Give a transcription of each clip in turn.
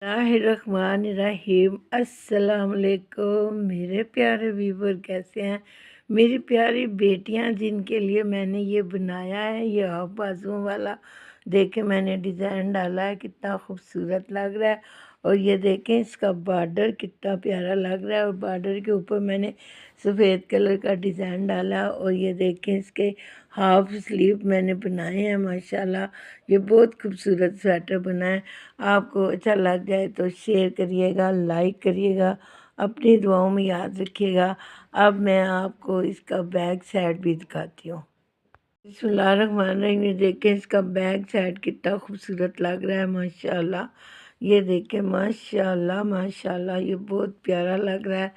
रहीम अस्सलाम वालेकुम मेरे प्यारे व्यूवर, कैसे हैं मेरी प्यारी बेटियां जिनके लिए मैंने ये बनाया है। ये हाफ बाजुओं वाला देखे मैंने डिज़ाइन डाला है, कितना खूबसूरत लग रहा है। और ये देखें इसका बॉर्डर कितना प्यारा लग रहा है, और बॉर्डर के ऊपर मैंने सफ़ेद कलर का डिज़ाइन डाला। और ये देखें इसके हाफ स्लीव मैंने बनाए हैं माशाल्लाह। ये बहुत खूबसूरत स्वेटर बना है। आपको अच्छा लग जाए तो शेयर करिएगा, लाइक करिएगा, अपनी दुआओं में याद रखिएगा। अब मैं आपको इसका बैक साइड भी दिखाती हूँ। बिस्मिल्लाहिर्रहमानिर्रहीम। ये देखें इसका बैक साइड कितना खूबसूरत लग रहा है माशाल्लाह। ये देखें माशाल्लाह माशाल्लाह, ये बहुत प्यारा लग रहा है।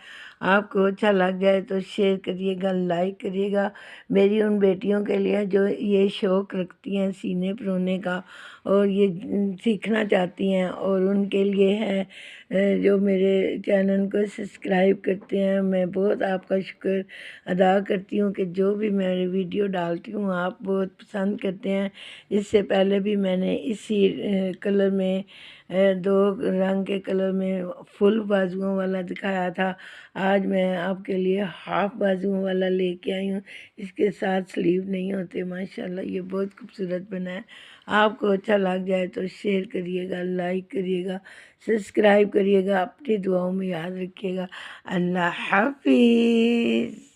आपको अच्छा लग जाए तो शेयर करिएगा, लाइक करिएगा। मेरी उन बेटियों के लिए जो ये शौक़ रखती हैं सीने परोने का, और ये सीखना चाहती हैं, और उनके लिए है जो मेरे चैनल को सब्सक्राइब करते हैं। मैं बहुत आपका शुक्र अदा करती हूँ कि जो भी मैं वीडियो डालती हूँ आप बहुत पसंद करते हैं। इससे पहले भी मैंने इसी कलर में दो रंग के कलर में फुल बाजुओं वाला दिखाया था। आज मैं आपके लिए हाफ बाजुओं वाला लेके आई हूँ। इसके साथ स्लीव नहीं होते माशाल्लाह। ये बहुत खूबसूरत बना है। आपको अच्छा लग जाए तो शेयर करिएगा, लाइक करिएगा, सब्सक्राइब करिएगा, अपनी दुआओं में याद रखिएगा। अल्लाह हाफिज़।